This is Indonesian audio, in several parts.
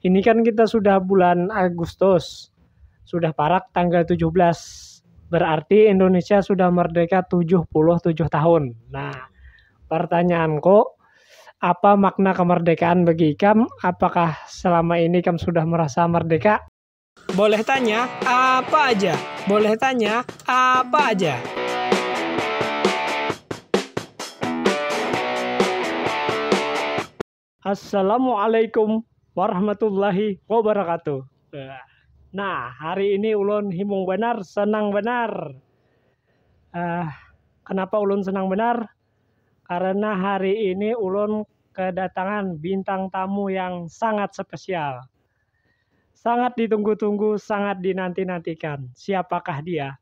Ini kan kita sudah bulan Agustus, sudah parak tanggal 17. Berarti Indonesia sudah merdeka 77 tahun. Nah, pertanyaanku, apa makna kemerdekaan bagi Ikam? Apakah selama ini Ikam sudah merasa merdeka? Boleh tanya apa aja? Boleh tanya apa aja? Assalamualaikum warahmatullahi wabarakatuh. Nah, hari ini ulun himung benar, senang benar. Kenapa ulun senang benar? Karena hari ini ulun kedatangan bintang tamu yang sangat spesial. Sangat ditunggu-tunggu, sangat dinanti-nantikan. Siapakah dia?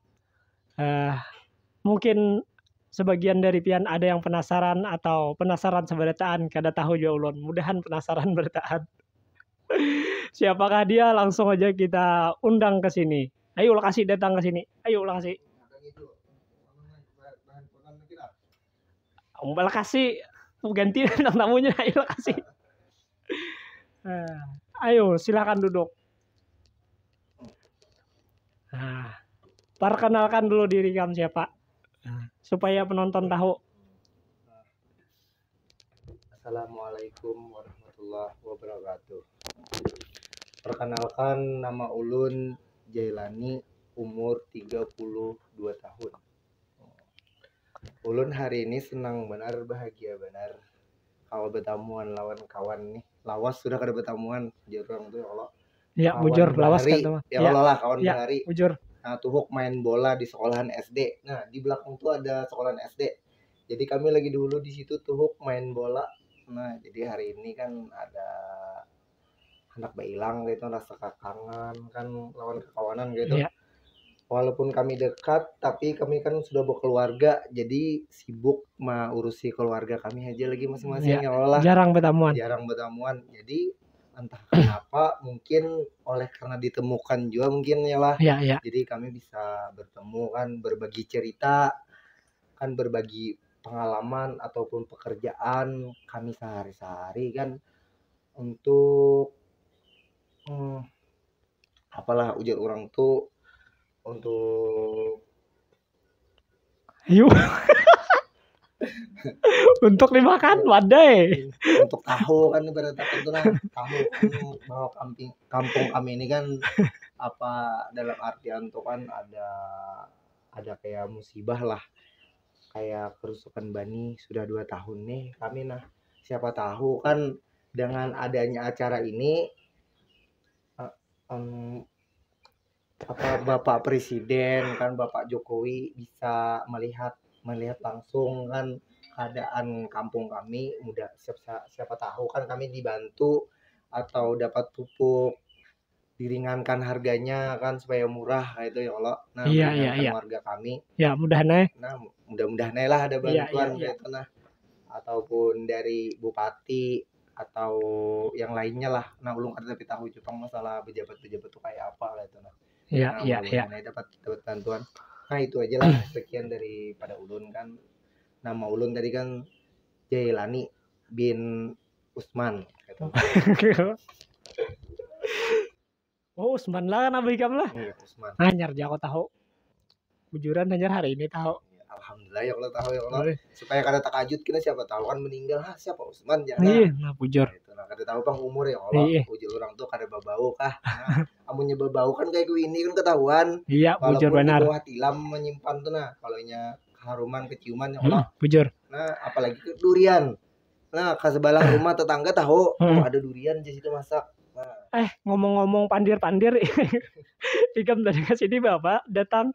Mungkin sebagian dari pian ada yang penasaran atau penasaran seberataan kada tahu ya ulun. Mudahan penasaran bertahan. Siapakah dia? Langsung aja kita undang ke sini. Ayo ulah kasih datang ke sini. Ayo ulah kasih. Ulah kasih ganti tentang tamunya. Ayo ulah kasih. Ayo silakan duduk. Nah, perkenalkan dulu diri kamu siapa? Supaya penonton tahu. Assalamualaikum warahmatullahi wabarakatuh. Perkenalkan, nama ulun Jailani, umur 32 tahun. Ulun hari ini senang benar, bahagia benar. Kalau bertamuan lawan kawan nih, lawas sudah kada bertamuan jorong tuh ya Allah. Ya, bujur lawas kan teman. Ya Allah lah kawan ya, bahari. Bujur. Nah, tuhuk main bola di sekolahan SD. Nah, di belakang tuh ada sekolahan SD. Jadi kami lagi dulu di situ tuhuk main bola. Nah, jadi hari ini kan ada anak bailang gitu, rasa kakangan kan lawan kekawanan gitu. Ya. Walaupun kami dekat, tapi kami kan sudah berkeluarga, jadi sibuk urusi keluarga kami aja lagi masing-masing ya Allah. Jarang bertamuan. Jadi entah kenapa mungkin oleh karena ditemukan juga mungkin ya lah. Ya. Jadi kami bisa bertemu kan, berbagi cerita, kan berbagi pengalaman ataupun pekerjaan kami sehari-hari kan untuk apalah ujar orang tuh untuk yuk. Untuk dimakan wadai. Untuk tahu kan ibarat itu nah tahu bahwa kampung kami ini kan apa dalam artian tuh kan ada kayak musibah lah, kayak kerusakan bani sudah 2 tahun nih kami. Nah, siapa tahu kan dengan adanya acara ini Bapak Presiden kan, Bapak Jokowi bisa melihat langsung kan keadaan kampung kami. Mudah siapa tahu kan kami dibantu atau dapat pupuk diringankan harganya kan supaya murah kayak itu ya Allah. Nah, iya. Warga kami. Ya, mudah-mudahan. Nah, mudah-mudahan lah ada bantuan kayak itu nah, ataupun dari bupati atau yang lainnya lah. Nah, ulung ada tapi tahu Jepang masalah pejabat-pejabat tuh kayak apa gitu nah. Iya. Dapat bantuan. Nah, itu aja lah sekian daripada ulun kan. Nama ulun tadi kan Jailani bin Usman gitu. Oh, Usman lah kan abis kamu lah. Iya, Usman. Hanyar aja aku tahu. Bujuran hanyar hari ini tahu. Alhamdulillah ya Allah tahu ya Allah. Supaya kada takajut kita siapa tahu kan meninggal siapa Usman ya. Iya, nah bujur. Itu nah kada tahu pang umur ya Allah. Ujur orang tuh kada babau kah. Nah, amunnya babau kan kayak gue ini kan ketahuan. Iya, bujur benar. Walaupun di bawah tilam menyimpan tuh nah, kalaunya keharuman keciuman ya Allah. Bujur. Nah, apalagi ke durian. Nah, ke sebelah rumah tetangga tahu ada durian di situ masak. Nah. Ngomong-ngomong pandir. Ikam tadi ke sini Bapak datang.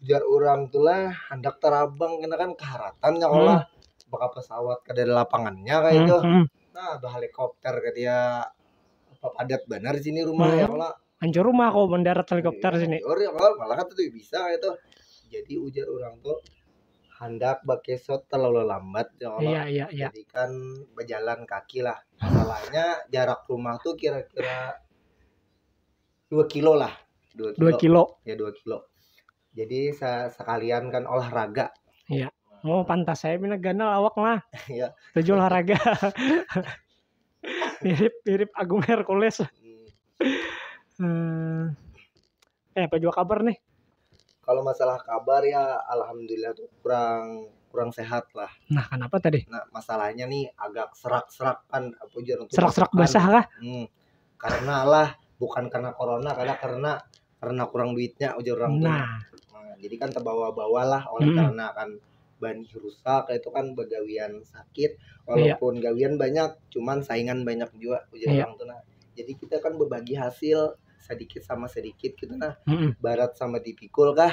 Ujar orang tuh lah hendak terabang kena kan keharatan ya Allah. Bakal pesawat ke dari lapangannya kayak itu. Nah, helikopter ke dia apa padat benar sini rumah ya Allah. Hancur rumah kok mendarat helikopter sini. Ya Allah, malah kan tuh bisa itu. Jadi ujar orang tuh hendak bakesot terlalu lambat ya Allah. Iya. Jadi kan berjalan kaki lah. Masalahnya jarak rumah tuh kira-kira 2 kilo lah. 2 kilo. Ya 2 kilo. Jadi sekalian kan olahraga. Iya. Pantas saya mina ganal awak mah. Iya. Tujuh olahraga. Mirip Agung Hercules. Hmm. Apa juga kabar nih? Kalau masalah kabar ya alhamdulillah tuh kurang sehat lah. Nah, kenapa tadi? Nah, masalahnya nih agak serak-serak kan apa jarang tuh Serak-serak batuk kan. basah kah? Karena lah bukan karena corona, karena kurang duitnya ujar orang tuh. Nah, jadi kan terbawa-bawa lah oleh karena kan ban rusak itu kan begawian sakit walaupun gawian banyak cuman saingan banyak juga ujar orang tuh. Nah, jadi kita kan berbagi hasil sedikit sama sedikit gitu nah. Barat sama dipikul kah,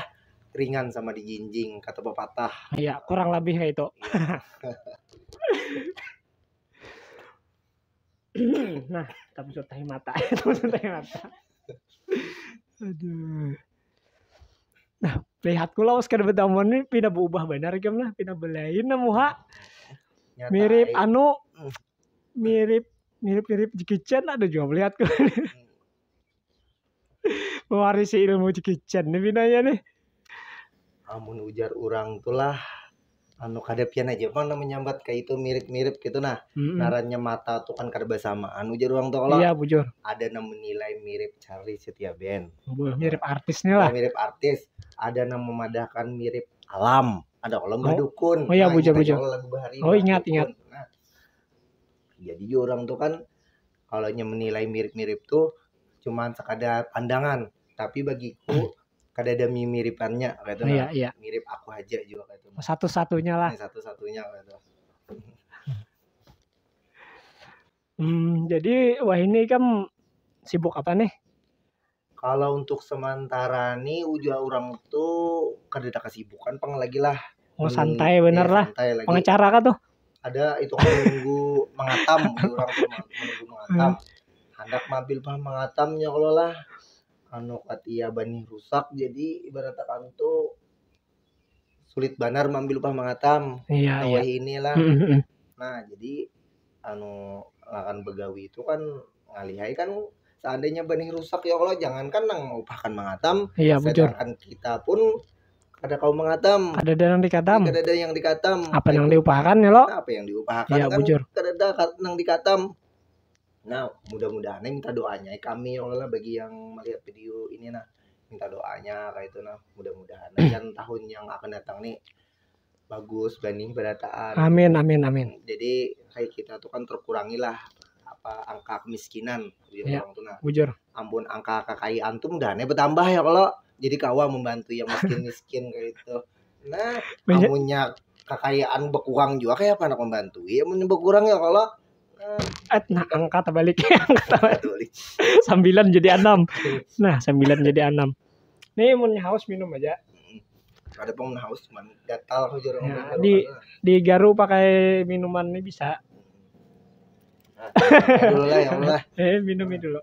ringan sama dijinjing kata pepatah. Iya, kurang lebih kayak itu. Nah, tapi tahi mata. Aduh. Nah, lihatku lah Oscar Betamon ini pindah berubah benar kan lah, pindah belain na muha. Mirip mirip Jackie Chan ada juga melihatku. Mewarisi ilmu Jackie Chan nih pinanya nih. Amun ujar orang tulah kada pian aja mana menyambat kayak itu mirip-mirip gitu nah. Narannya mata tuh kan kada bersamaan ujar orang tuh kalau. Iya, bujur. Ada yang menilai mirip Charlie Setiaben. Mirip artisnya lah. Mirip artis. Ada yang memadahkan mirip Alam. Ada kalau Mbah Dukun. Oh iya, bujur. Oh, ingat. Nah, jadi orang tuh kan kalau menilai mirip-mirip tuh cuman sekadar pandangan. Tapi bagiku kada ada miripannya gitu nah. Iya. Mirip aku aja juga gitu. Satu-satunya lah. Satu-satunya gitu. Jadi wah ini kan sibuk apa nih? Kalau untuk sementara nih ujar orang tuh kada ada kesibukan pang lagi lah. Oh, santai bener lah. Pengacara kah tuh? Ada itu kan menunggu mengatam orang tuh menunggu mengatam. Hendak mobil pah mengatamnya kalau lah. Anu katia bani rusak jadi ibaratkan tuh sulit banar mambil upah mengatam. Iya. Inilah. Nah, jadi anu akan begawi itu kan ngalihai kan seandainya bani rusak ya kalau jangankan nang upahkan mengatam. Iya, sedangkan kita pun ada kaum mengatam. Ada yang dikatam. Ada yang dikatam. Apa yang diupahakan ya lo? Apa yang diupahakan ya, kan bujur. Kada ada nang dikatam. Nah, mudah-mudahan minta doanya kami Allah bagi yang melihat video ini nah. Minta doanya kayak itu nah. Mudah-mudahan dan tahun yang akan datang nih bagus bani berataan. Amin. Jadi kayak kita tuh kan terkurangi lah apa angka kemiskinan ya, orang tuh nah. Bujur. Ampun angka kekayaan tuh mudahnya bertambah ya kalau jadi kawa membantu yang miskin kayak itu. Nah, amunnya kekayaan berkurang juga kayak apa nak membantu? Ya mun berkurang ya kalau nah angka terbalik. 9 jadi 6. Nah 9 jadi 6. Nih mun haus minum aja. Ada pun haus cuman gatal aja ya, di Garu pakai minuman ini bisa. Nah, dulu lah ya Allah. Minum dulu.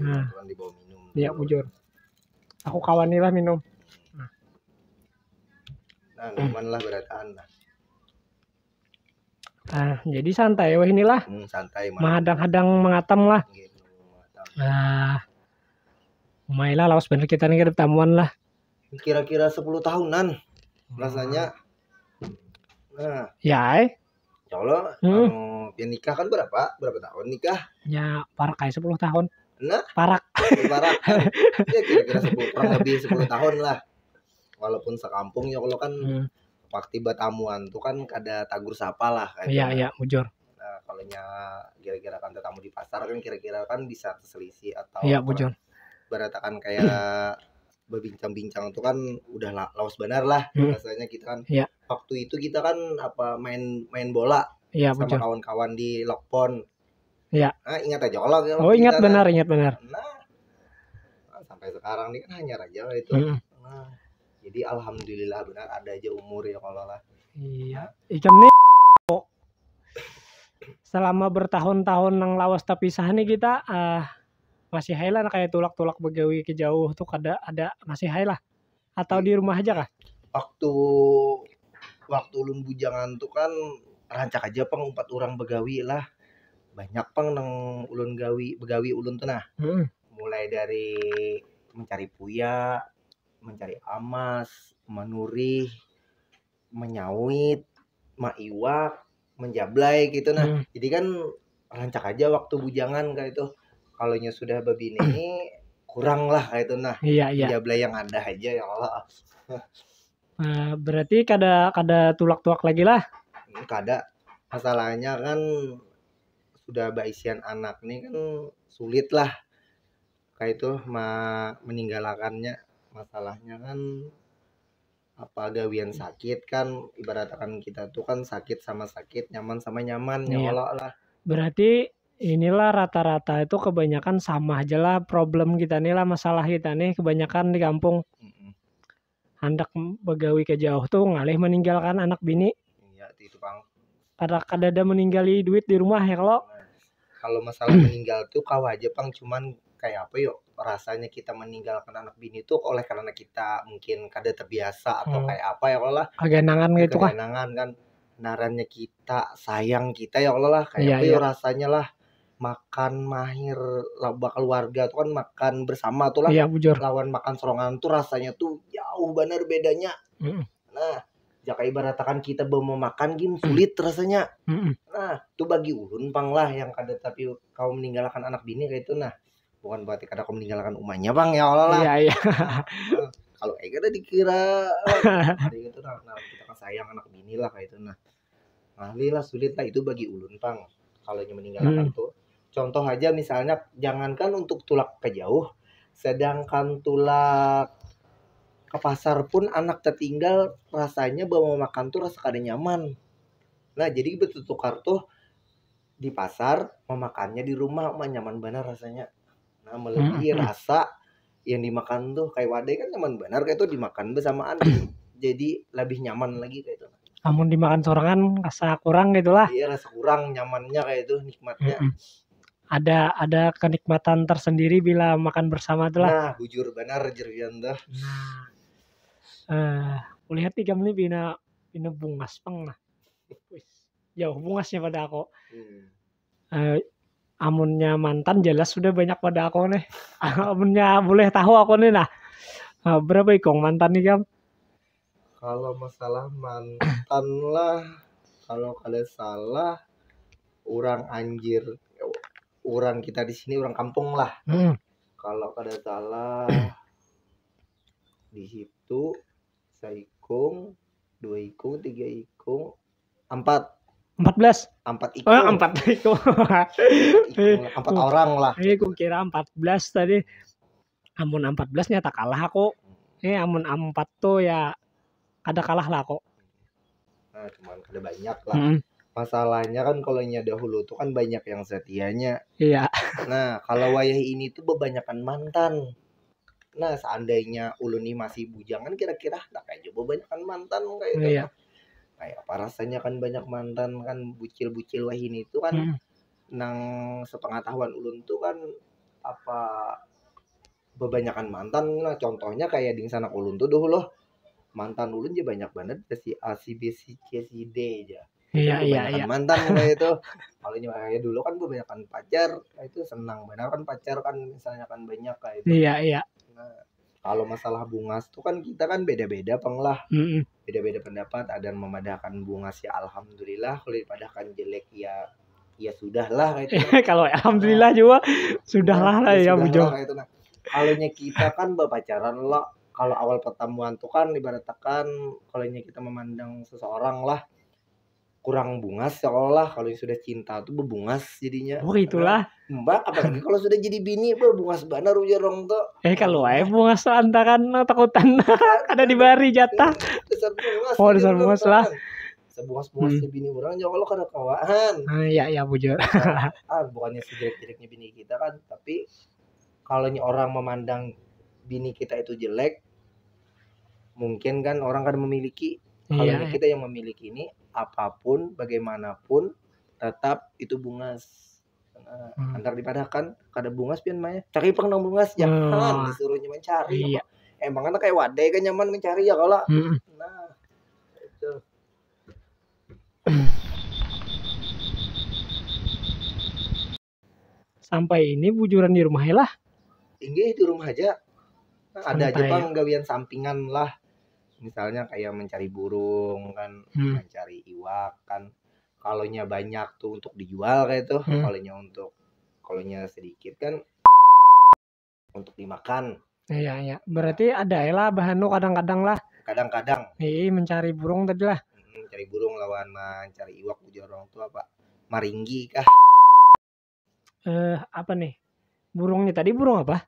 Nah, dibawa minum. Iya bujur. Aku kawan nih lah minum. Nah, minuman lah berataan lah. Jadi santai wah inilah. Santai mah. Menghadang-hadang mengatam lah. Gitu, lumayan lah lawas bener kita nih ketemuan lah. Kira-kira 10 tahunan rasanya. Nah. Ya. Insyaallah nikah kan berapa tahun nikah? Ya parak kayak 10 tahun. Nah, parak. Ya kira-kira 10 tahun lah. Walaupun sekampung ya kalau kan waktu batamuan tuh kan kada tagur sapa lah kayak. Iya, bujur. Nah, kalau kira-kira kan tamu di pasar kan kira-kira kan bisa terselisih atau iya, bujur. Beratakan kayak berbincang-bincang tuh kan udah lawas benar lah rasanya kita kan. Iya. Waktu itu kita kan apa main bola sama kawan-kawan di Lokpon. Iya. Nah, ingat aja kalau oh, ingat benar. Nah, sampai sekarang nih kan hanya aja itu. Nah, jadi alhamdulillah benar ada aja umur ya kalau lah. Iya. Ikam nih selama bertahun-tahun nang lawas terpisah nih kita masih hai lah kayak tulak-tulak begawi ke jauh tuh ada masih hai lah atau di rumah aja kah? Waktu ulun bujangan tuh kan rancak aja pang 4 orang begawi lah. Banyak pang nang ulun begawi ulun tuh nah. Mulai dari mencari puya, mencari amas, menurih, menyawit, maiwak, menjablay gitu nah. Jadi kan rancak aja waktu bujangan kayak itu. Kalau sudah babini ini kurang lah kayak itu nah. Iya, iya. Jabla yang ada aja ya Allah. Berarti kada tulak-tulak lagi lah. Kada. Masalahnya kan sudah baisian anak nih kan sulit lah kayak itu meninggalkannya. Masalahnya kan apa gawian sakit kan ibaratkan kita tuh kan sakit sama sakit, nyaman sama nyaman ya Iya. Allah lah. Berarti inilah rata-rata itu kebanyakan sama aja lah problem kita nih lah, masalah kita nih kebanyakan di kampung. Hendak begawi ke jauh tuh ngalih meninggalkan anak bini. Iya itu Bang. Kada ada meninggali duit di rumah ya kalau. Kalau masalah meninggal tuh kau aja Bang, cuman kayak apa yuk rasanya kita meninggalkan anak bini tuh oleh karena kita mungkin kada terbiasa atau kayak apa ya Allah lah. Kegenangan gitu kah? Kegenangan kan narannya kita sayang kita ya Allah lah kayak Iya, apa iya. yuk rasanya lah makan mahir keluarga tuh kan makan bersama tuh lah. Iya bujur. Lawan makan sorongan tuh rasanya tuh jauh bener bedanya. Nah jaka ibaratkan kita mau makan gim sulit rasanya. Nah itu bagi ulun Pang lah yang kada tapi kau meninggalkan anak bini kayak itu nah bukan berarti kada kau meninggalkan umahnya Bang ya Allah lah. Iya, iya. Kalau kayak kada dikira hari itu nah kita kan sayang anak bini lah kayak itu nah ahli lah sulit lah itu bagi ulun Pang kalau meninggalkan tuh. Contoh aja misalnya jangankan untuk tulak ke jauh, sedangkan tulak ke pasar pun anak tertinggal rasanya bawa makan tuh rasa kada nyaman. Nah jadi bertukar tuh di pasar memakannya di rumah nyaman benar rasanya. Nah melebihi rasa yang dimakan tuh kayak wadai kan nyaman benar kayak itu dimakan bersamaan jadi lebih nyaman lagi kayak itu. Namun dimakan sorangan rasa kurang gitulah. Iya rasa kurang nyamannya kayak itu nikmatnya. Ada kenikmatan tersendiri bila makan bersama tuh lah. Nah bujur benar jerian dah. Lihat tiga menit bina bungas Pang nah. Jauh bungasnya pada aku. Amunnya mantan jelas sudah banyak pada aku nih. Amunnya boleh tahu aku nih nah. Berapa ikong mantan nih Gam? Kalau masalah mantan lah kalau kada salah orang anjir orang kita di sini orang kampung lah. Kalau kada salah di situ saikung 2 ikung 3 ikung 14 ikung. 4 ikung. 4 orang lah. Aku kira 14 tadi. Amun 14 nyata kalah aku. Amun 4 tuh ya kada kalah lah aku. Nah cuman kada banyak lah. Masalahnya kan kalau dahulu tuh kan banyak yang setianya. Iya. Nah kalau wayah ini tuh kebanyakan mantan. Nah seandainya ulun ini masih bujangan kira-kira tak kayak coba banyakan mantan kayak itu. Iya. Kayak apa rasanya kan banyak mantan kan bucil-bucil wah ini tuh kan nang sepengetahuan ulun tuh kan apa kebanyakan mantan. Nah contohnya kayak di sana ulun tuh dulu mantan ulun aja banyak banget si A si B si C si D aja. Iya. Mantan kayak itu. Kalau kayak dulu kan kebanyakan pacar, itu senang benar kan pacar kan misalnya kan banyak kayak itu. Iya. Nah, kalau masalah bungas tuh kan kita kan beda-beda Pang lah. Beda-beda pendapat, ada yang memadahkan bungas ya alhamdulillah, kalau dipadahkan jelek ya sudahlah kayak itu. Kalau alhamdulillah juga sudahlah lah ya bujur. Kayak itu nah. Kalau kita kan berpacaran lah, kalau awal pertemuan tuh kan ibaratkan kalau kita memandang seseorang lah kurang bungas seolah kalau sudah cinta tuh berbungas jadinya. Oh itulah. Mbak apalagi kalau sudah jadi bini berbungas benar ujar orang tuh. Kalau bungas antakan takutan ada di bari jatah. Dasar bungas. Oh dasar bungas lah. Sebungas-bungas bini orang ya kalau kada kawan. Iya bujur. Bukannya sejelek-jeleknya bini kita kan, tapi kalau orang memandang bini kita itu jelek, mungkin kan orang kan memiliki. Kalau kita yang memiliki ini apapun bagaimanapun tetap itu bungas. Antar dipadahkan kada bungas pian mah cari pang nang bungas jangan disuruhnya mencari. Iya. Emang anak kayak wadai kan nyaman mencari ya kalau. Nah itu. Sampai ini bujuran di rumah lah. Inggih di rumah aja. Nah, ada aja Bang gawian sampingan lah. Misalnya kayak mencari burung kan, mencari iwak kan. Kalonya banyak tuh untuk dijual kayak tuh, Hmm. kalonya sedikit kan untuk dimakan. Iya. Berarti ada lah bahan kadang-kadang lah. Kadang-kadang Mencari burung tadi lah. cari burung lawan mencari iwak, ujar orang tuh apa? Maringgi kah? Apa nih? Burungnya tadi burung apa?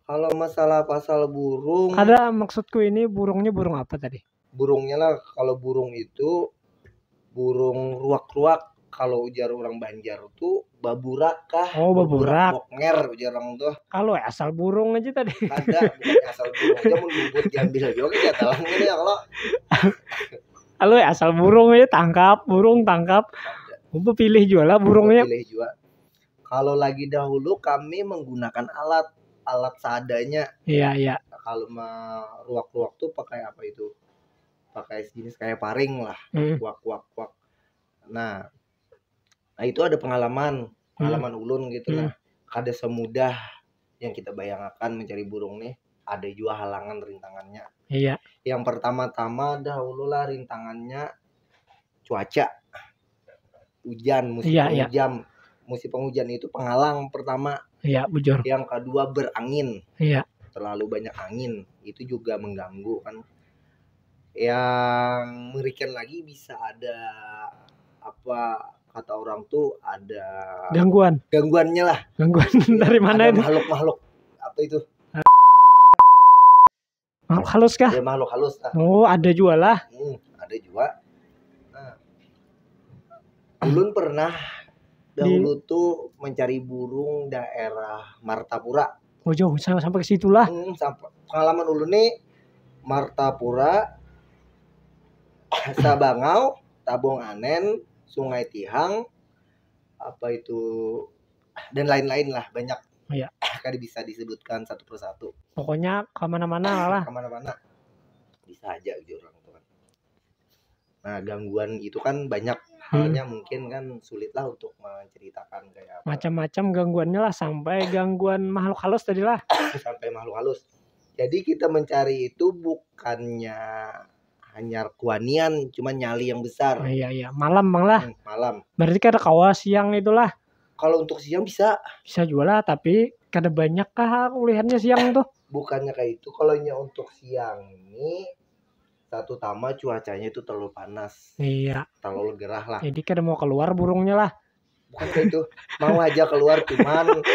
Kalau masalah pasal burung, Ada maksudku ini burungnya burung apa tadi? burungnya lah, kalau burung itu burung ruak-ruak. Kalau ujar orang Banjar tuh baburak kah? Oh, baburak. Boknger ujar orang tuh. Kalau asal burung aja tadi. Ada, bukan asal burung aja mau lubut diambil juga ya talang ini ya kalau. Kalau asal burung aja tangkap, burung tangkap. Gue pilih jual lah burungnya. Pilih juga. Kalau lagi dahulu kami menggunakan alat seadanya. Iya. Kalau ruak-ruak tuh pakai apa itu? Pakai jenis kayak paring lah. Kuak. Nah itu ada pengalaman ulun gitu lah. Kada semudah yang kita bayangkan mencari burung nih. Ada juga halangan rintangannya. Iya. Yang pertama-tama dahulu lah rintangannya cuaca. Hujan, musim penghujan. Musim penghujan itu penghalang pertama. Iya, bujur. Yang kedua berangin. Iya. Terlalu banyak angin itu juga mengganggu kan. Yang mengerikan lagi bisa ada apa kata orang tuh ada gangguannya lah. Gangguan dari mana itu? Makhluk apa itu? Makhluk halus kah? Ya makhluk halus lah. Oh, ada juga lah. Ada juga. Nah, ulun pernah dahulu tuh mencari burung daerah Martapura. Oh, jauh sampai ke situ lah. Pengalaman ulun nih Martapura, Sabangau, Tabung Anen, Sungai Tihang, apa itu dan lain-lain lah banyak. Iya. Kan bisa disebutkan satu persatu. Pokoknya kemana-mana lah. Kemana-mana bisa aja gitu orang tuh kan. Nah gangguan itu kan banyak halnya, mungkin kan sulit lah untuk menceritakan kayak apa. Macam-macam gangguannya lah, sampai gangguan makhluk halus tadi lah. Sampai makhluk halus. Jadi kita mencari itu bukannya hanya kuanian, cuma nyali yang besar. Iya. Malam bang lah. Malam. Berarti kada kawa siang itulah. Kalau untuk siang bisa jual lah, tapi kada banyak kah kuliahnya siang tuh? Bukannya kayak itu. Kalau untuk siang ini satu tama cuacanya itu terlalu panas. Iya. Terlalu gerah lah. Jadi kada mau keluar burungnya lah. Bukan kayak itu. Mau aja keluar, cuman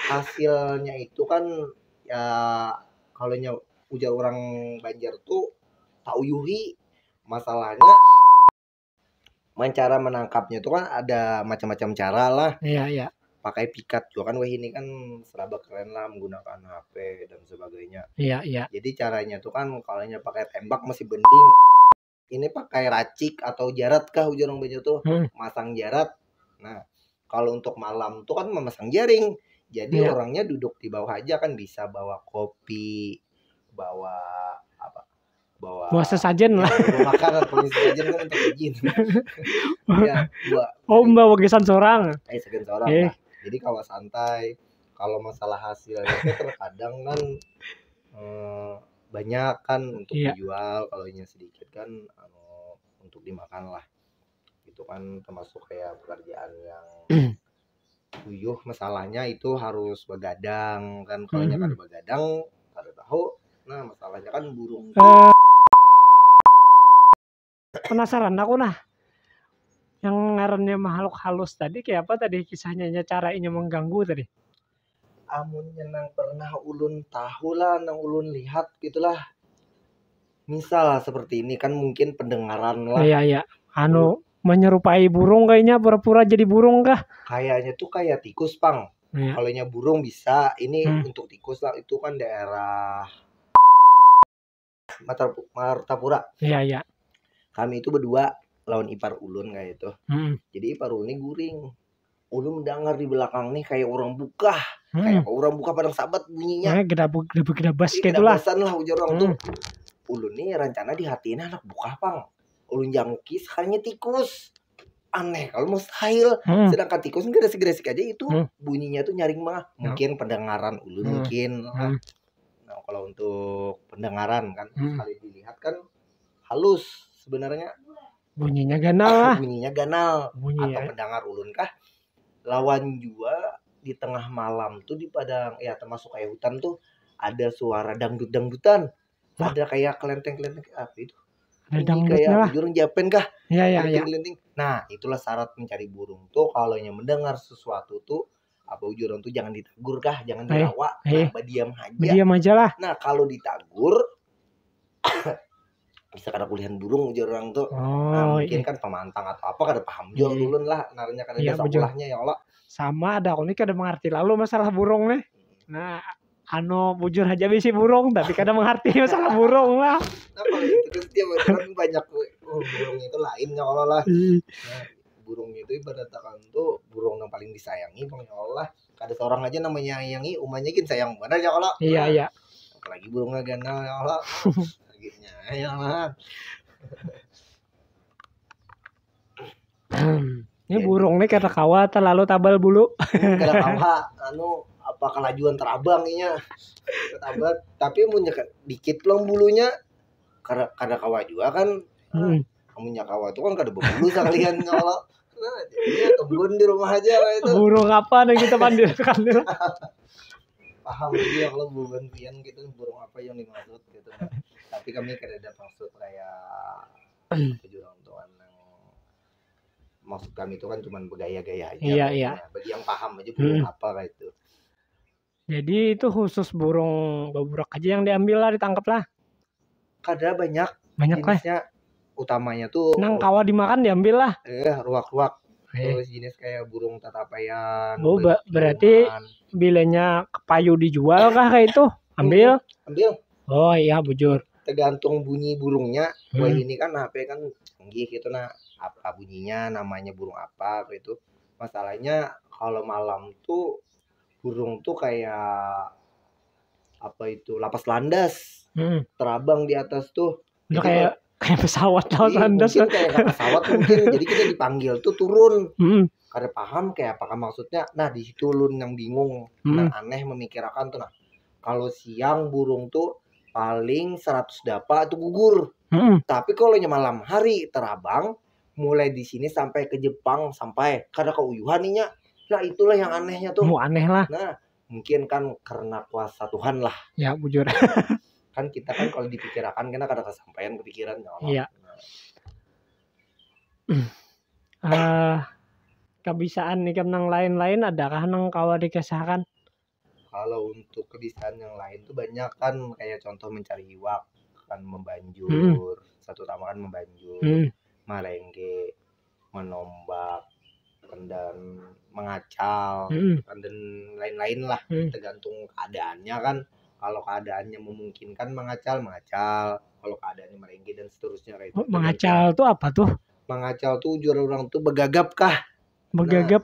hasilnya itu kan ya kalau ujar orang Banjar tuh tauyuhi. Masalahnya cara menangkapnya itu kan ada macam-macam cara lah. Iya. Pakai pikat juga kan, wah ini kan seraba keren lah menggunakan HP dan sebagainya. Iya. Jadi caranya tuh kan kalau pakai tembak masih bending. Ini pakai racik atau jarat kah ujar orang Banjar tuh, masang jarat. Nah kalau untuk malam tuh kan memasang jaring. Jadi orangnya duduk di bawah aja kan, bisa bawa kopi, bawa sesajen lah. Bawa makanan, kalau sesajen kan untuk izin. Ya, bawa gesan seorang. Segan seorang lah. Jadi kalau santai, kalau masalah hasilnya itu terkadang kan banyak kan untuk dijual, kalau sedikit kan untuk dimakan lah. Itu kan termasuk kayak pekerjaan yang uyuh. Masalahnya itu harus begadang kan, kalau kada begadang kada tahu. Nah masalahnya kan burung. Penasaran aku nah, yang ngarannya makhluk halus tadi kayak apa tadi kisahnya, caranya mengganggu tadi? Amunnya nang pernah ulun tahu lah, nang ulun lihat gitulah. Misal seperti ini kan mungkin pendengaran lah. Iya. Menyerupai burung kayaknya, pura-pura jadi burung kah? Kayaknya tuh kayak tikus pang. Kalau burung bisa, ini untuk tikus lah. Itu kan daerah Martapura. Iya. Kami itu berdua lawan ipar ulun kayak itu. Jadi ipar ulun ini guring. Ulun mendengar di belakang nih kayak orang buka. Kayak orang buka padang sabat bunyinya. Gedabas kayak itulah. Gedabasan lah ujar orang tuh. Ulun nih rencana di hatinya anak buka pang. Ulun jangki sekarangnya tikus. Aneh kalau mustahil. Sedangkan tikus gresik-gresik aja itu bunyinya tuh nyaring mah. Mungkin pendengaran ulun mungkin. Nah kalau untuk pendengaran kan sekali dilihat kan halus sebenarnya. Bunyinya ganal lah. bunyinya ganal atau Bunyinya. mendengar ulun kah lawan jua di tengah malam tuh di padang ya termasuk kayak hutan tuh ada suara dangdutan Wah. ada kayak kelenteng apa itu Ada bunyi dangdutnya kayak lah. jurang Japan kah Ya ya ya. kelinting nah itulah syarat mencari burung tuh kalau yang mendengar sesuatu tuh apa jurang tuh jangan ditegur kah jangan dirawak nah diam aja Diam aja lah. nah kalau ditegur bisa kada kulihan burung jurang tuh nah, mungkin kan pemantang atau apa kada paham juga ulun lah naranya kada ada sekolahnya ya Allah sama ada aku nih kada mengerti lalu masalah burung nih nah bujur aja bisi burung tapi kada mengerti masalah burung lah nah kalau itu kan setiap kan banyak burung itu lain ya Allah lah nah, burung itu ibaratkan tuh burung yang paling disayangi bang ya Allah kada seorang aja namanya nyayangi umanya kan sayang benar ya Allah iya iya apalagi burungnya ganal ya Allah akhirnya ya Allah ini burung nih kata kawa terlalu tabal bulu kada kawa apa kelajuan terabangnya ketabat tapi punya dikit long bulunya kada kawa juga kan kamunya kawa itu kan kada berbulu sekalian ya Allah nah jadinya kebun di rumah aja itu burung apa yang kita pandirkan paham jadi kalau burung pian gitu burung apa yang dimaksud gitu nah. Tapi kami kada ada maksud kayak jurang tuan maksud kami itu kan cuma bergaya-gaya aja iya iya bagi yang paham aja burung apa kayak itu jadi itu khusus burung baburak aja yang diambil lah ditangkap lah kada banyak jenisnya utamanya tuh nang kawa dimakan diambil lah ruak-ruak terus jenis kayak burung tatapayan berarti bilanya kepayu dijual kah kayak itu ambil oh iya bujur tergantung bunyi burungnya wah ini kan HP kan canggih gitu nah apa bunyinya namanya burung apa itu masalahnya kalau malam tuh burung tuh kayak apa itu lapas landas terabang di atas tuh kayak pesawat lapas landas mungkin kayak pesawat mungkin jadi kita dipanggil tuh turun kada paham kayak apakah maksudnya nah di situ lun yang bingung nah aneh memikirkan tuh nah kalau siang burung tuh paling 100 dapa itu gugur tapi kalau malam hari terabang mulai di sini sampai ke Jepang sampai kada keuyuhan nih nah itulah yang anehnya tuh aneh lah nah mungkin kan karena kuasa Tuhan lah ya bujur kan kita kan kalau dipikirkan kita kada kesampaian kepikiran ya Allah iya kebisaan nih nang lain-lain adakah nang kawa dikesahkan kalau untuk kebisaan yang lain tuh banyak kan kayak contoh mencari iwak kan membanjur satu utama kan membanjur malengge menombak dan mengacal dan lain-lain lah tergantung keadaannya kan kalau keadaannya memungkinkan mengacal kalau keadaannya malengge dan seterusnya kayak itu mengacal tuh apa tuh mengacal tuh juara orang tuh begagap kah begagap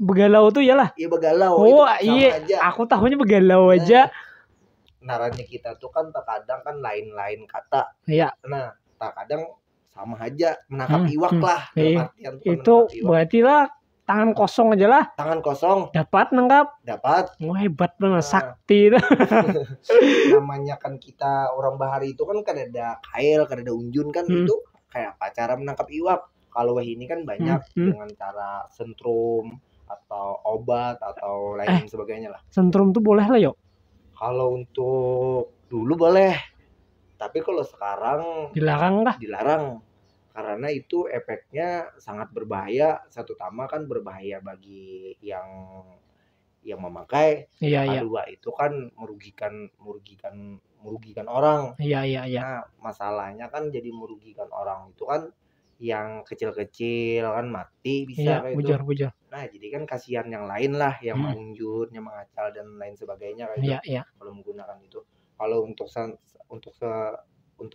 begalau tuh iyalah iya begalau oh iya aja. Aku tahunya begalau aja naranya kita tuh kan terkadang kan lain-lain kata iya nah terkadang sama aja menangkap iwak lah itu berarti lah tangan kosong aja lah tangan kosong dapat nangkap hebat banget sakti namanya kan kita orang bahari itu kan kada ada kail kada ada unjun kan itu kayak apa cara menangkap iwak kalau ini kan banyak dengan cara sentrum atau obat atau lain sebagainya lah sentrum tuh boleh lah yuk kalau untuk dulu boleh tapi kalau sekarang dilarang karena itu efeknya sangat berbahaya satu utama kan berbahaya bagi yang memakai kedua itu kan merugikan orang nah masalahnya kan jadi merugikan orang itu kan yang kecil-kecil kan mati bisa kayak bujur. Nah, jadi kan kasihan yang lain lah yang mengunjur, yang mengacal dan lain sebagainya kayak itu. Kalau menggunakan itu. Kalau untuk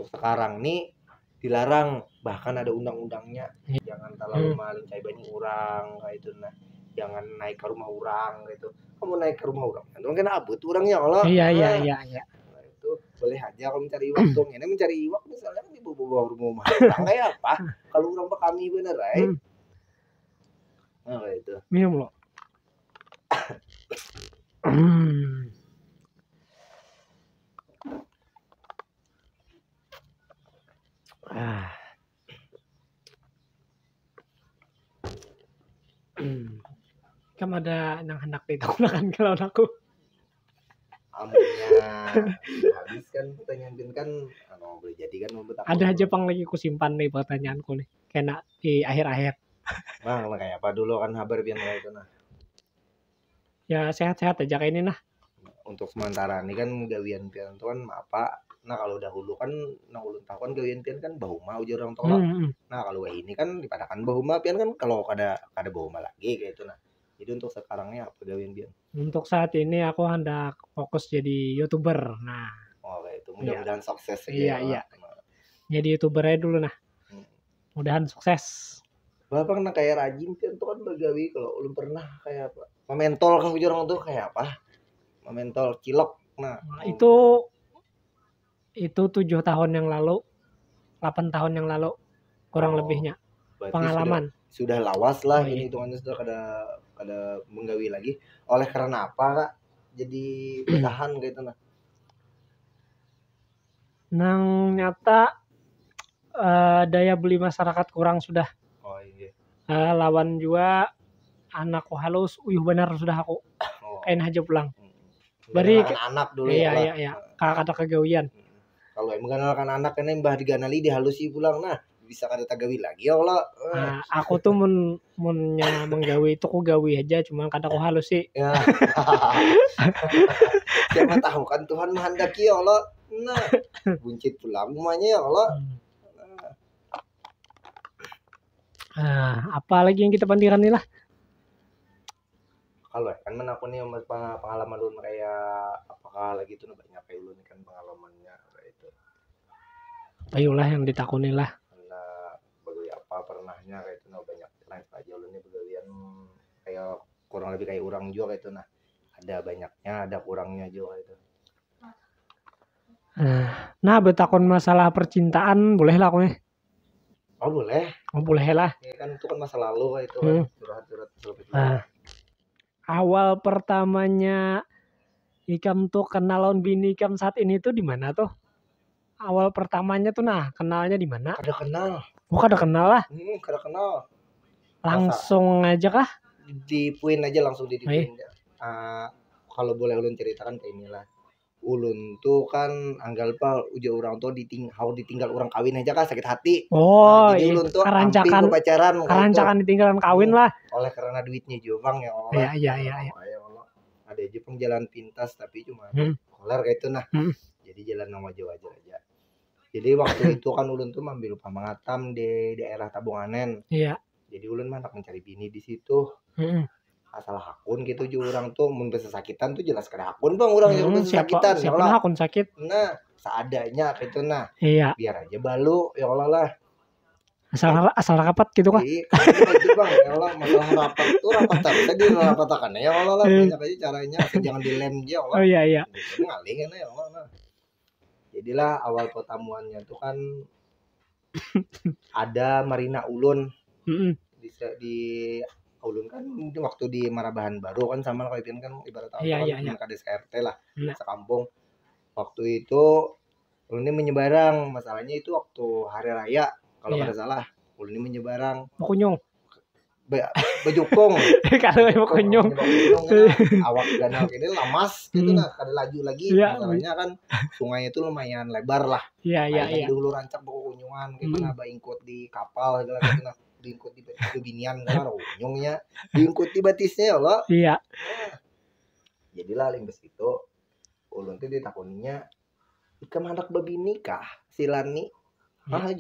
sekarang nih dilarang, bahkan ada undang-undangnya. Jangan terlalu malincai banyak orang kayak itu nah. Jangan naik ke rumah orang gitu. Kamu naik ke rumah orang, itu kan abut orangnya Allah. Iya. Boleh aja kalau mencari iwak dong ini mencari iwak misalnya di bawah rumah orang kayak apa kalau orang kami bener nah kayak itu minum lo Ikam ada yang hendak digunakan kalau aku. Amunnya habis kan pertanyaan Bin kan boleh jadi kan membuat Ada aja pang lagi ku simpan nih pertanyaanku nih. Kena di akhir-akhir. Bang lah kayak apa dulu kan kabar Bin itu nah. Ya sehat-sehat aja kayak ini nah. Untuk sementara ini kan gawian pian tuh kan apa. Nah kalau dahulu kan ulun tahu kan gawian pian kan bahuma ujar orang tua. Nah kalau ini kan dipadakan bahuma pian kan kalau ada bahuma lagi kayak itu nah. Jadi untuk sekarangnya apa gawian pian? Untuk saat ini aku hendak fokus jadi YouTuber. Nah, kayak itu mudah-mudahan sukses aja. Iya. Jadi YouTuber aja dulu nah. Mudahan sukses. Bapak kena kayak rajin kan tuh kan begawi kalau ulun pernah kayak apa? Mementol kan ujar orang tuh kayak apa? Mementol cilok. Nah, itu 7 tahun yang lalu, 8 tahun yang lalu kurang lebihnya pengalaman. Sudah lawas lah ini hitungannya sudah kada menggawi lagi. Oleh karena apa Kak? Jadi bertahan gitu nah. Nang nyata daya beli masyarakat kurang sudah. Oh iya. Lawan juga anakku halus, benar sudah aku. Kain aja pulang. Bari anak dulu iya. Kakak ada kegawian. Kalau mengenalkan anak kan mbah diganali dihalusi pulang nah bisa kada tagawi lagi ya Allah. Aku tuh munnya menggawi itu ku gawi aja cuman kada ku halus sih. Ya. Siapa tahu kan Tuhan menghendaki ya Allah. Nah, buncit pulang semuanya ya Allah. Apa lagi yang kita pandiran nih lah? Kalau kan aku nih pengalaman dulu kayak apakah lagi itu banyak kayak dulu kan pengalamannya kayak itu. Ayolah yang ditakuni lah. Apa pernahnya kayak itu banyak lain aja ulunnya begawian kayak kurang lebih kayak orang juga kayak itu nah ada banyaknya ada kurangnya juga itu. Nah betakon masalah percintaan boleh lah aku nih. Boleh lah. Ya kan itu kan masa lalu kayak itu kan curhat. Awal pertamanya Ikam tuh kenal lawan bini Ikam saat ini tuh di mana tuh? Awal pertamanya tuh nah kenalnya di mana? Kada kenal. Kada kenal lah. Kada kenal. Langsung aja kah? Dipuin aja langsung dipuin. Kalau boleh ulun ceritakan kayak inilah. Ulun tuh kan anggal pa uja orang tua ditinggal orang kawin aja kan sakit hati. Jadi ulun tuh kerancakan ditinggalan kawin lah. Oleh karena duitnya juga bang ya Allah. Iya. Ada aja jalan pintas tapi cuma kolar kayak itu nah. Jadi jalan nama wajar aja. Jadi waktu itu kan ulun tuh ambil pamangatam di daerah Tabunganen. Iya. Jadi ulun mah mencari bini di situ. Asal hakun gitu juga orang tuh mun sakitan tuh jelas kada hakun bang orang yang sakitan. Siapa hakun sakit? Nah, seadanya gitu nah. Iya. Biar aja balu ya Allah lah. Asal rapat gitu kah? Iya, gitu bang. Ya Allah masalah rapat tuh rapat tadi rapatakan ya Allah lah banyak aja caranya jangan dilem aja Allah. Oh iya. Ngalih ya Allah lah. Jadilah awal pertemuannya tuh kan ada Marina Ulun di Ulun kan waktu di Marabahan Baru kan sama kayak kan ibarat kades RT lah sekampung. Waktu itu Ulun ini menyebarang masalahnya itu waktu hari raya kalau kada salah Ulun ini menyebarang Kunyung bejukung kalau kunyung awak danau ini lamas gitu nah kada laju lagi masalahnya kan sungai itu lumayan lebar lah. Iya. Dulu rancak bawa kunyungan gitu nah baingkut di kapal gitu nah diingkut di binian kan kunyungnya diingkut di batisnya ya Allah. Iya. Jadilah lingbes itu ulun tuh ditakuninya Ikam anak babini kah silani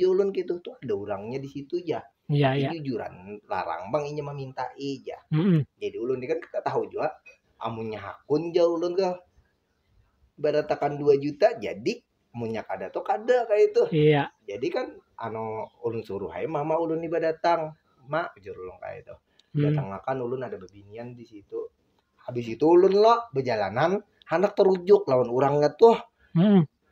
ulun gitu tuh ada orangnya di situ ya. Iya. Jujuran larang bang inya meminta ija. Jadi ulun ini kan kita tahu juga amunnya hakun jauh ulun ke beratakan 2 juta jadi amunnya kada tuh kada kayak itu. Iya. Jadi kan ulun suruh hai mama ulun iba datang mak ujur ulun kayak itu. Datang makan ulun ada bebinian di situ. Habis itu ulun lo berjalanan anak terujuk lawan orangnya tuh.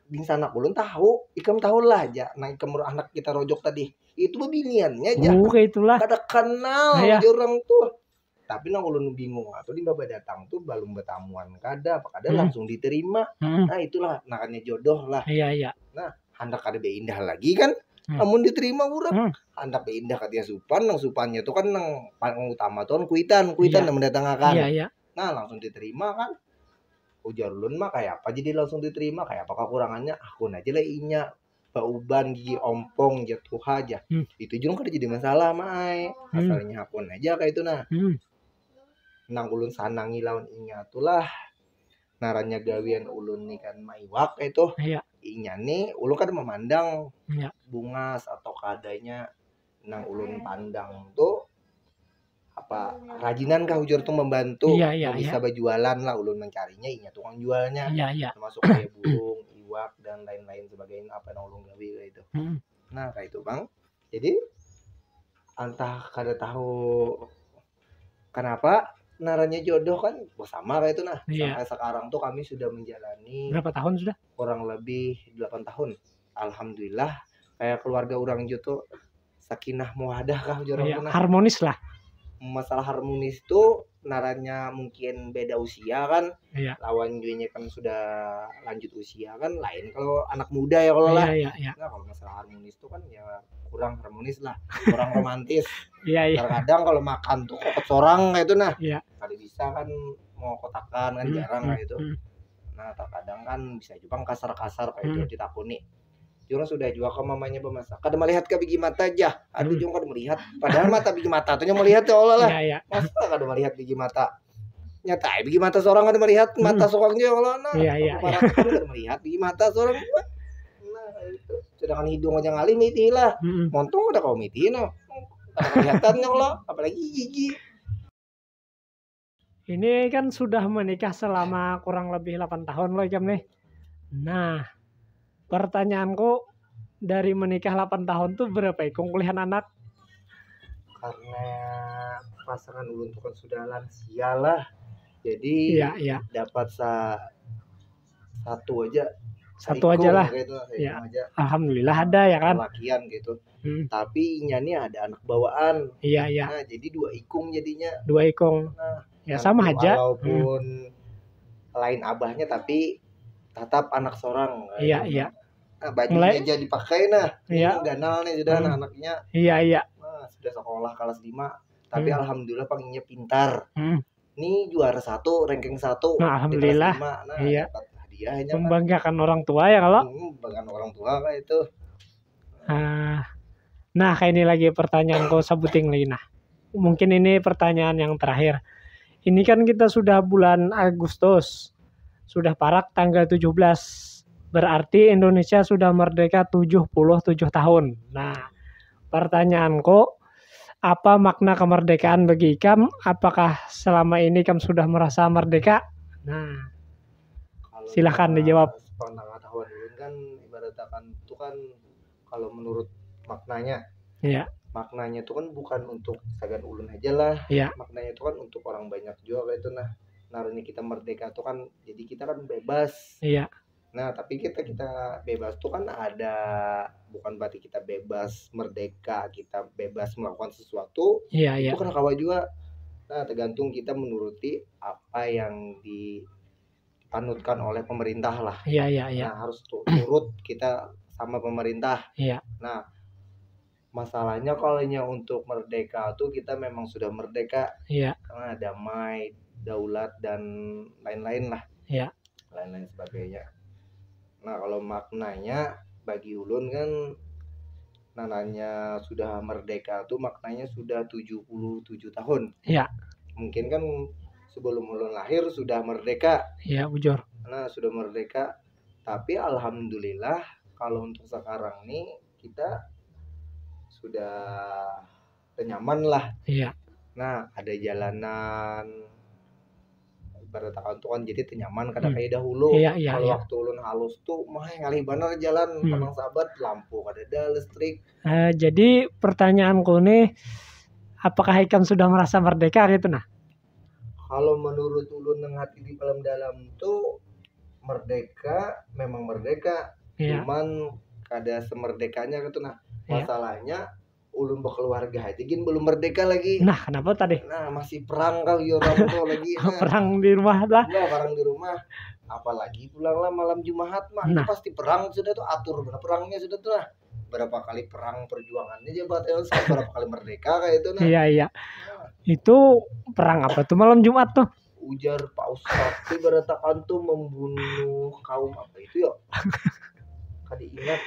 Di sana ulun tahu, Ikam tahu lah aja. Nah Ikam anak kita rojok tadi itu bebiniannya aja. Kayak itulah. Kada kenal orang tuh. Tapi nang ulun bingung atau di baba datang tuh belum bertamuan kada apa kada langsung diterima. Nah itulah nakanya jodoh lah. Iya. Nah hendak kada indah lagi kan. Namun diterima urang. Hmm. Handak indah katanya supan, nang supannya tuh kan nang paling utama tuh kan kuitan yang mendatangkan. Iya. Nah, langsung diterima kan. Ujar ulun mah kayak apa jadi langsung diterima, kayak apa kekurangannya? Akun aja lah inya. Bauban gigi ompong jatuh aja. Itu juga kan jadi masalah mai. Asalnya akun aja kayak itu nah. Nang ulun sanangi lawan inya tulah. Naranya gawian ulun nih kan maiwak itu. Iya. Inya nih ulun kan memandang Iya. bungas atau kadanya nang ulun pandang tuh apa rajinan kah ujar tuh membantu. Iya. Bisa berjualan lah ulun mencarinya inya tukang jualnya. Iya. Termasuk kayak burung, iwak dan lain-lain sebagainya apa yang ulun gawi kayak itu. Nah kayak itu bang. Jadi entah kada tahu kenapa naranya jodoh kan bersama kayak itu nah. Sampai sekarang tuh kami sudah menjalani berapa tahun sudah? Kurang lebih 8 tahun. Alhamdulillah kayak keluarga orang itu sakinah mawaddah kah Iya, harmonis lah. Masalah harmonis tuh naranya mungkin beda usia kan. Iya. Lawan juanya kan sudah lanjut usia kan lain kalau anak muda ya kalau lah. Iya. Nah kalau masalah harmonis tuh kan ya kurang harmonis lah, kurang romantis. Iya. Terkadang kalau makan tuh kokot sorang kayak itu nah. Iya. Kada bisa kan mau kotakan kan jarang kayak itu. Nah terkadang kan bisa juga kasar-kasar kayak itu ditakuni. Jurang sudah juga ke mamanya pemasak. Kada melihat ke biji mata aja. Aduh jurang kada melihat. Padahal mata biji mata tuh melihat ya Allah lah. Iya. Masa kada melihat biji mata. Nyata biji mata seorang kada melihat mata seorang ya Allah nah. Iya. Kada melihat biji mata seorang. Nah itu. Sedangkan hidung aja ngalim itilah. Montong udah kau mitino. Kada kelihatan ya Allah, apalagi gigi. Ini kan sudah menikah selama kurang lebih 8 tahun loh Ikam nih. Nah, pertanyaanku dari menikah 8 tahun tuh berapa ikung kuliahan anak? Karena pasangan ulun tuh kan sudah lansia lah. Jadi dapat satu aja lah. Gitu, ya. Alhamdulillah ada ya kan. Lakian gitu. Tapi inya nih ada anak bawaan. Iya. Nah, jadi 2 ikung jadinya. 2 ikung. Nah, ya sama aja. Walaupun lain abahnya tapi tetap anak seorang. Iya. Nah, bajunya aja dipakai nah. Iya. Ganal nih sudah anak-anaknya. Iya. Nah, sudah sekolah kelas 5. Tapi alhamdulillah panggilnya pintar. Ini juara 1, ranking 1. Nah, alhamdulillah. Nah, iya. Hadiahnya membanggakan orang tua ya kalau. Membanggakan orang tua kayak itu. Nah, kayak ini lagi pertanyaan kau sebutin lagi nah. Mungkin ini pertanyaan yang terakhir. Ini kan kita sudah bulan Agustus. Sudah parak tanggal 17. Berarti Indonesia sudah merdeka 77 tahun. Nah, pertanyaanku, apa makna kemerdekaan bagi Ikam? Apakah selama ini Ikam sudah merasa merdeka? Nah, silahkan dijawab. Pengetahuan dulu kan ibaratkan itu kan kalau menurut maknanya. Iya. Maknanya itu kan bukan untuk sagan ulun aja lah. Iya. Maknanya itu kan untuk orang banyak juga kayak itu nah. Naranya kita merdeka itu kan jadi kita kan bebas. Iya. Nah, tapi kita bebas tuh kan ada bukan berarti kita bebas merdeka, kita bebas melakukan sesuatu. Iya. Itu kan kawa juga. Nah, tergantung kita menuruti apa yang dipanutkan oleh pemerintah lah. Iya. Nah, harus turut kita sama pemerintah. Iya. Nah, masalahnya kalau untuk merdeka tuh kita memang sudah merdeka. Iya. Karena damai, daulat dan lain-lain lah. Iya. Lain-lain sebagainya. Nah, kalau maknanya bagi ulun kan namanya sudah merdeka tuh maknanya sudah 77 tahun. Iya. Mungkin kan sebelum ulun lahir sudah merdeka. Iya, bujur. Nah, sudah merdeka. Tapi alhamdulillah kalau untuk sekarang nih kita sudah nyaman lah. Iya. Nah, ada jalanan ibaratkan tuh kan jadi nyaman kada kayak dahulu. Iya. Kalau waktu ulun halus tuh mah ngalih bener jalan tenang sahabat lampu kada ada listrik. Jadi pertanyaanku nih, apakah Ikam sudah merasa merdeka gitu nah? Kalau menurut ulun yang hati di dalam tuh merdeka memang merdeka. Iya. Cuman kada semerdekanya gitu nah. Masalahnya ulun berkeluarga aja gin belum merdeka lagi. Nah, kenapa tadi? Nah, masih perang kali orang tuh lagi. Nah, perang di rumah lah. Nah, perang di rumah. Apalagi pulanglah malam Jumat mah pasti perang sudah tuh atur perangnya sudah tuh lah. berapa kali perang perjuangannya aja Pak berapa kali merdeka kayak itu nah. Iya. Itu perang apa tuh malam Jumat tuh? Ujar Pak Ustadz ibaratkan tuh membunuh kaum apa itu ya? Kadi ingat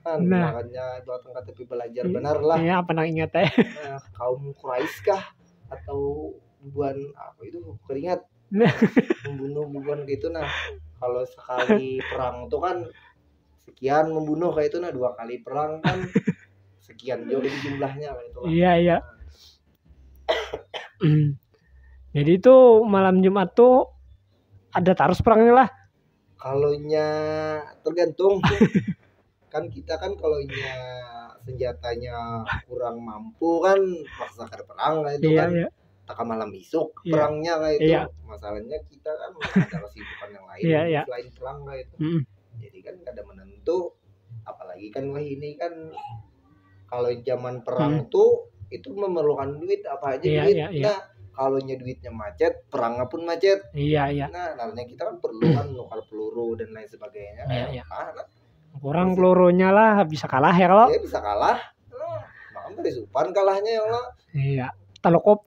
kan makanya ibaratkan KTP belajar benar lah. Iya, apa nang ingat Nah, kaum Quraisy kah atau bukan apa itu keringat membunuh bukan gitu nah. Kalau sekali perang tuh kan sekian membunuh kayak itu nah 2 kali perang kan sekian juga jumlahnya kayak itu lah. Iya. Jadi itu malam Jumat tuh ada terus perangnya lah. Kalonya tergantung kan kita kan kalonya senjatanya kurang mampu kan paksa ke perang kayak itu kan. Tak malam isuk perangnya kayak itu. Masalahnya kita kan ada kesibukan yang lain selain perang kayak itu. Jadi kan kada menentu apalagi kan wah ini kan kalau zaman perang tuh itu memerlukan duit apa aja duit. Nah, kalau duitnya macet, perangnya pun macet. Iya. Nah, karena kita kan perlu kan nukar peluru dan lain sebagainya. Iya. Kurang pelurunya lah bisa kalah ya kalau. Iya bisa kalah. Nah, dari Supan kalahnya ya Allah. Iya, talokop.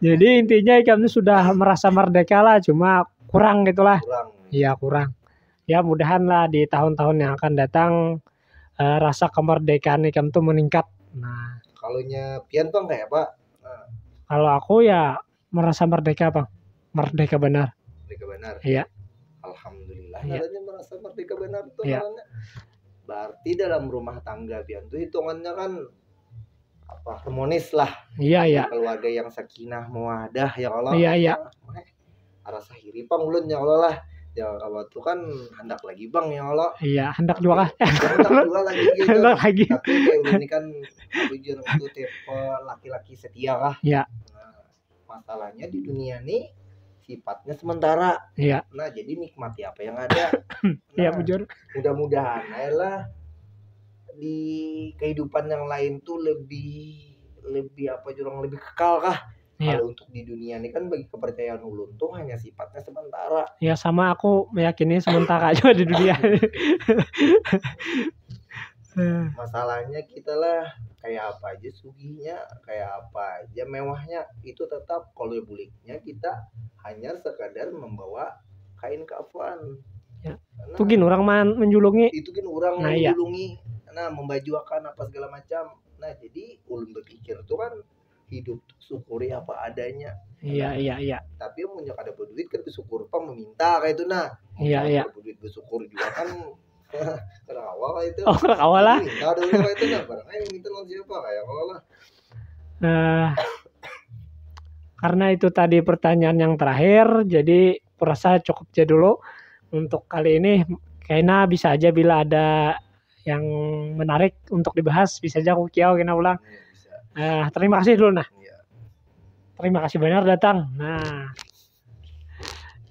Jadi intinya kami sudah merasa merdeka lah, cuma kurang gitulah. Iya kurang. Ya mudahan lah di tahun-tahun yang akan datang rasa kemerdekaan ikam tuh meningkat. Nah, kalaunya pian Bang kayak Pak? Kalau aku ya merasa merdeka Bang. Merdeka benar. Merdeka benar. Iya. Alhamdulillah katanya merasa merdeka benar tuh namanya. Berarti dalam rumah tangga pian tuh hitungannya kan apa harmonis lah. Iya. Keluarga yang sakinah mawaddah ya Allah. Iya. Rasa hiripang ulun ya Allah lah. Ya kalau tuh kan hendak lagi Bang ya Allah. Iya, hendak juga kah? Hendak juga lagi gitu. Hendak lagi. Tapi kayak ulun ini kan jujur itu tipe laki-laki setia lah. Iya. Nah, masalahnya di dunia nih sifatnya sementara. Iya. Nah, jadi nikmati apa yang ada. Iya, bujur. Mudah-mudahan lah di kehidupan yang lain tuh lebih apa jurang lebih kekal kah? Kalau untuk di dunia ini kan bagi kepercayaan ulun tuh hanya sifatnya sementara. Ya sama aku meyakini sementara aja di dunia. Masalahnya kita lah kayak apa aja sugihnya, kayak apa aja mewahnya itu tetap kalau buliknya kita hanya sekadar membawa kain kafan. Ya. Itu gin orang menjulungi. Itu gin orang menjulungi. Nah, membajuakan apa segala macam. Nah, jadi ulun berpikir tuh kan hidup tuh syukuri apa adanya. Iya. Tapi yang punya kada duit kan bersyukur Pak meminta kayak itu nah. Iya. Duit bersyukur juga kan kada awal kayak itu. Oh, kada awal lah. Minta dulu kayak itu nah, barang minta lawan siapa kayak awal lah. Karena itu tadi pertanyaan yang terakhir, jadi kurasa cukup aja dulu untuk kali ini. Kayaknya bisa aja bila ada yang menarik untuk dibahas bisa aja aku kiau kena ulang. Terima kasih dulu nah. Terima kasih banyak datang.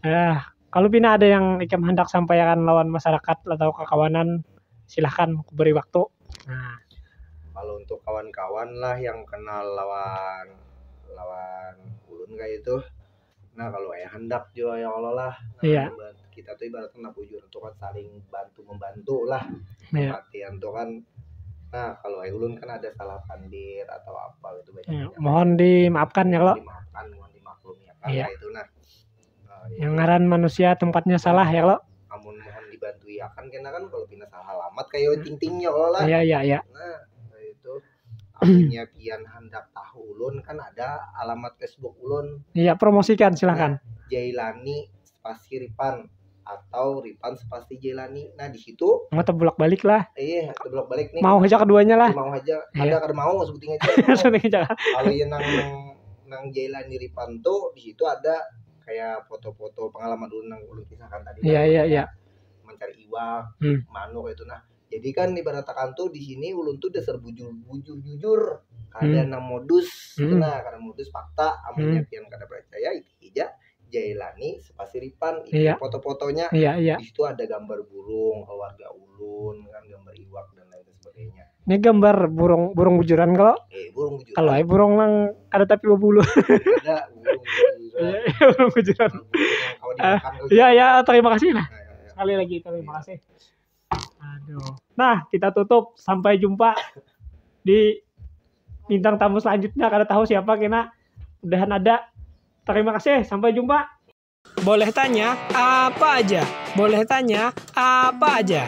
Nah, kalau Pina ada yang ikam hendak sampaikan lawan masyarakat atau kekawanan, silahkan beri waktu. Nah, kalau untuk kawan-kawan lah yang kenal lawan ulun kayak itu, nah kalau hendak juga ya Allah lah. Nah, iya. Kita tuh ibaratnya bujur tuh kan saling bantu membantu lah. Iya. Latihan tuh kan. Nah, kalau ulun kan ada salah pandir atau apa gitu mohon dimaafkan ya kalau. Mohon dimaklumi ya kan itu nah. Yang ngaran manusia tempatnya salah ya kalau. Mohon dibantu ya kan karena kan kalau pindah salah alamat kayak ting-ting ya Allah lah. Iya. Nah, itu akhirnya pian hendak tahu ulun kan ada alamat Facebook ulun. Iya, promosikan silakan. Jailani spasi Ripan atau Ripan spasi Jailani. Nah, di situ mau bolak-balik lah. Iya, bolak-balik nih. Mau aja keduanya lah. Mau aja. Ada mau sebutin aja. Kalau yang nang Jailani Ripan tuh di situ ada kayak foto-foto pengalaman dulu nang ulun kisahkan tadi. Iya. Mencari iwak, manuk itu nah. Jadi kan ibaratkan tuh di sini ulun tuh dasar bujur. Kada nang modus. Nah, karena modus fakta amunnya pian kada percaya itu aja. Jailani spasi Ripan itu foto-fotonya. Iya. Di situ ada gambar burung keluarga ulun kan, gambar iwak dan lain sebagainya. Ini gambar burung bujuran kalau. Burung bujuran. Kalau burung nang ada tapi berbulu. Ada burung bujuran. Burung bujuran. Iya, terima kasih lah. Sekali lagi terima kasih. Aduh. Nah, kita tutup. Sampai jumpa di bintang tamu selanjutnya. Kada tahu siapa kena. Udahan ada. Terima kasih. Sampai jumpa. Boleh tanya apa aja? Boleh tanya apa aja?